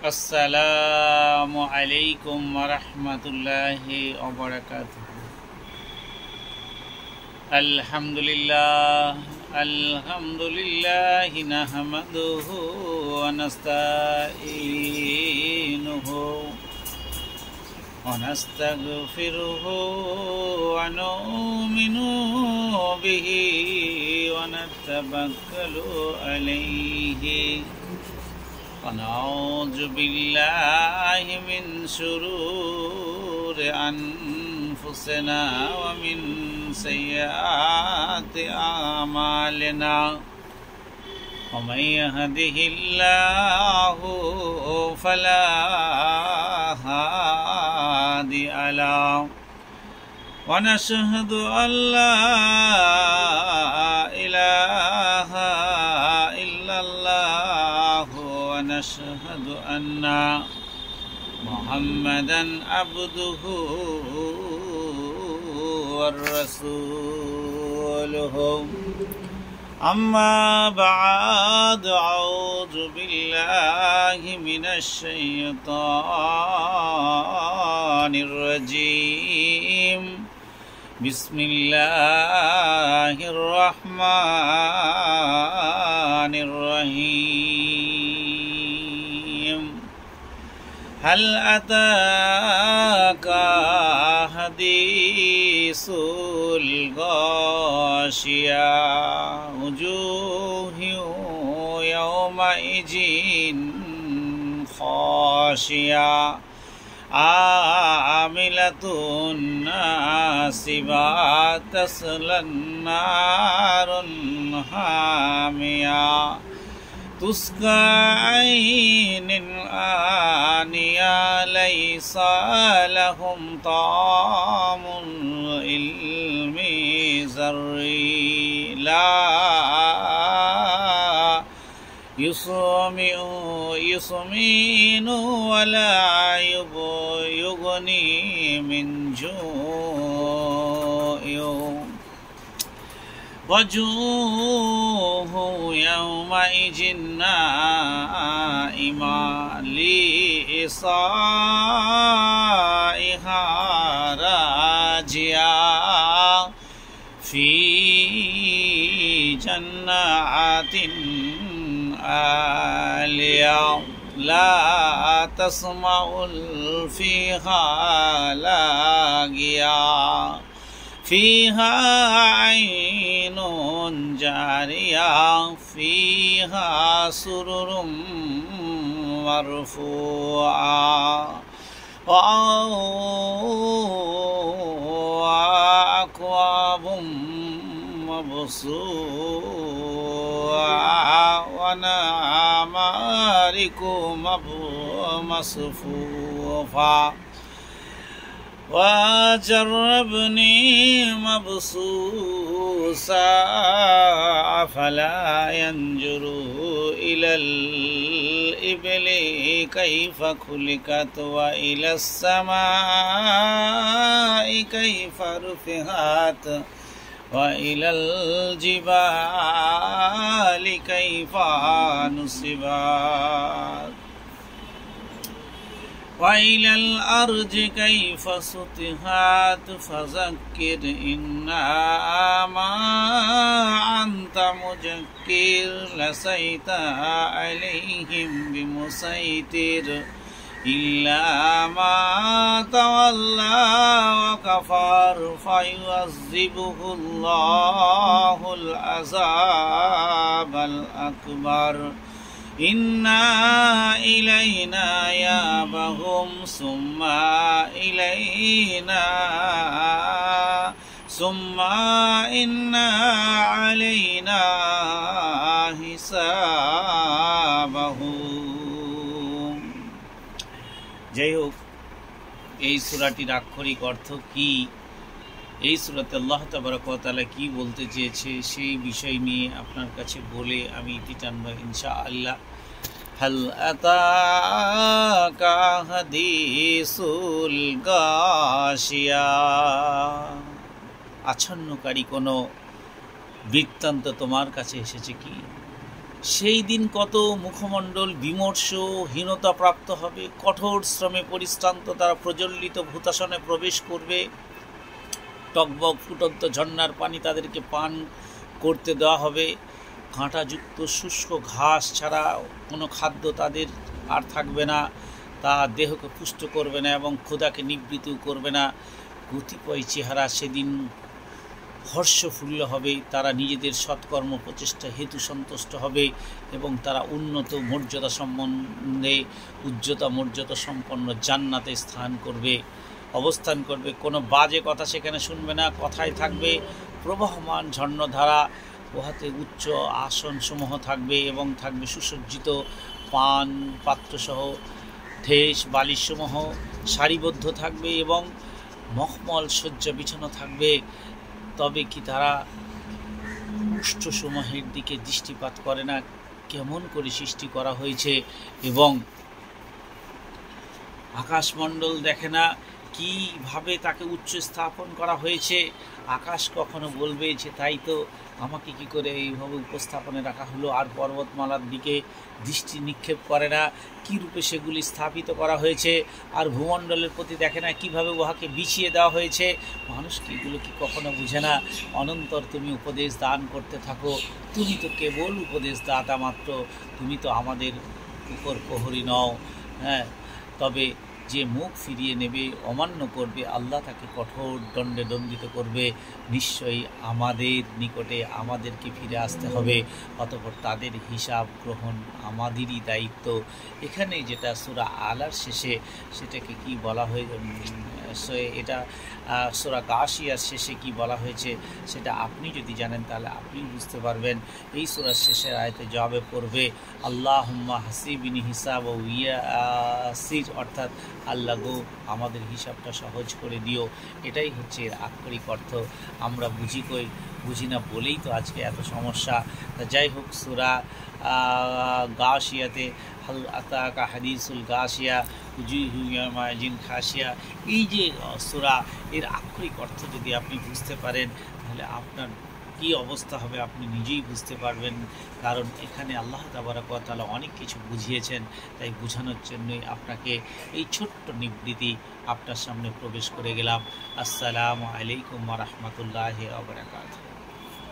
আসসালামু আলাইকুম ওয়া রাহমাতুল্লাহি ওয়া বারাকাতুহু। আলহামদুলিল্লাহ নাহমাদুহু ওয়া নাস্তাঈনুহু ওয়া নাস্তাগফিরুহু ওয়া নু'মিনু বিহি ওয়া নাতাওয়াক্কালু আলাইহি ونعوذ بالله من شرور أنفسنا ومن سيئات أعمالنا ومن يهده الله فلا هادي له ونشهد أن لا إله إلا الله ونشهد أن محمدا عبده ورسوله أما بعد أعوذ بالله من الشيطان الرجيم بسم الله الرحمن الرحيم هل أتاك حديث الغاشية وجوه يومئذ خاشعة عاملة ناصبة تصلى النار حامية تسقى عين آنية ليس لهم طعام إلا زري لا يسمن ولا يغني من جوع وجوه يومئذ نائمة لصائها راجعة في جنات عالية لا تسمع فيها لاغية فيها عين جارية فيها سرر مرفوعة وأكواب مبثوثة ونمارق مصفوفة وجربني مبسوسا أفلا ينظروا إلى الإبل كيف خلقت وإلى السماء كيف رفعت وإلى الجبال كيف نصبت وإلى الأرض كيف سطحت فذكر إنما أنت مذكر لست عليهم بمسيطر إلا ما تولى وكفر فيعذبه الله العذاب الأكبر إن إلينا إيابهم ثم إن علينا حسابهم। যাই হোক, এই সূরাটির আক্ষরিক অর্থ কি, এই সূরাতে আল্লাহ তাবারক ওয়া তাআলা কি বলতে চেয়েছে সেই বিষয় নিয়ে আপনার কাছে বলে আমি ইতি টানব ইনশাআল্লাহ। হাল আতাকা হাদিসুল গাশিয়া, আচ্ছন্নকারী কোনো বৃত্তান্ত তোমার কাছে এসেছে কি? সেই দিন কত মুখমণ্ডল বিমর্ষ হীনতাপ্রাপ্ত হবে, কঠোর শ্রমে পরিশ্রান্ত তারা প্রজ্বলিত ভূতাসনে প্রবেশ করবে। টকবক ফুটন্ত ঝর্ণার পানি তাদেরকে পান করতে দেওয়া হবে। কাঁটাযুক্ত শুষ্ক ঘাস ছাড়া কোনো খাদ্য তাদের আর থাকবে না, তা দেহকে পুষ্ট করবে না এবং ক্ষুধাকে নিবৃত্ত করবে না। কতিপয় চেহারা সেদিন হর্ষফুল্ল হবে, তারা নিজেদের সৎকর্ম প্রচেষ্টা হেতু সন্তুষ্ট হবে এবং তারা উন্নত মর্যাদা সম্বন্ধে উচ্চতা মর্যাদা সম্পন্ন জান্নাতে অবস্থান করবে। কোনো বাজে কথা সেখানে শুনবে না, কথায় থাকবে প্রবাহমান ঝর্ণধারা, উহাতে উচ্চ আসনসমূহ থাকবে এবং থাকবে সুসজ্জিত পান পাত্রসহ ঠেস বালিশসমূহ সারিবদ্ধ থাকবে এবং মখমল শয্যা বিছানো থাকবে। তবে কি তারা উষ্ঠসমূহের দিকে দৃষ্টিপাত করে না? কেমন করে সৃষ্টি করা হয়েছে এবং আকাশমণ্ডল দেখে না? কিভাবে তাকে উচ্চ স্থাপন করা হয়েছে? আকাশ কখনো বলবে যে তাই তো, আমাকে কি করে এইভাবে উপস্থাপনে রাখা হলো? আর পর্বতমালার দিকে দৃষ্টি নিক্ষেপ করে না, কী রূপে সেগুলি স্থাপিত করা হয়েছে? আর ভূমণ্ডলের প্রতি দেখে না কিভাবে উহাকে বিছিয়ে দেওয়া হয়েছে? মানুষ কি এগুলো কি কখনো বুঝে না? অনন্তর তুমি উপদেশ দান করতে থাকো, তুমি তো কেবল উপদেশ দাতা মাত্র, তুমি তো আমাদের উপর প্রহরী নও। হ্যাঁ, তবে যে মুখ ফিরিয়ে নেবে, অমান্য করবে, আল্লাহ তাকে কঠোর দণ্ডে দণ্ডিত করবে। নিশ্চয়ই আমাদের নিকটে আমাদেরকে ফিরে আসতে হবে, অতঃপর তাদের হিসাব গ্রহণ আমাদেরই দায়িত্ব। এখানে যেটা সূরা আলার শেষে সেটাকে কি বলা হয়েছে, এটা সূরা গাশিয়ার শেষে কি বলা হয়েছে সেটা আপনি যদি জানেন তাহলে আপনি বুঝতে পারবেন। এই সূরার শেষের আয়াতে জবাবে পড়বে আল্লাহুম্মা হাসিবিনি হিসাব ও ইয়াসির, অর্থাৎ আল্লাহ গো আমাদের হিসাবটা সহজ করে দিও। এটাই হচ্ছে এর আক্ষরিক অর্থ। আমরা বুঝি না বলেই তো আজকে এত সমস্যা। যাই হোক, সূরা গাশিয়াতে হাল আতাকা হাদিসুল গাশিয়া উজুহু ইয়াওমাইজিন খাশিয়া, এই যে সূরা, এর আক্ষরিক অর্থ যদি আপনি বুঝতে পারেন তাহলে আপনার কী অবস্থা হবে আপনি নিজেই বুঝতে পারবেন। কারণ এখানে আল্লাহ তাবারক ওয়া তাআলা অনেক কিছু বুঝিয়েছেন, তাই বোঝানোর জন্যই আপনাকে এই ছোট্ট নিবৃত্তি আপনার সামনে প্রবেশ করে গেলাম। আসসালামু আলাইকুম ওয়া রাহমাতুল্লাহি ওয়া বারাকাতুহু।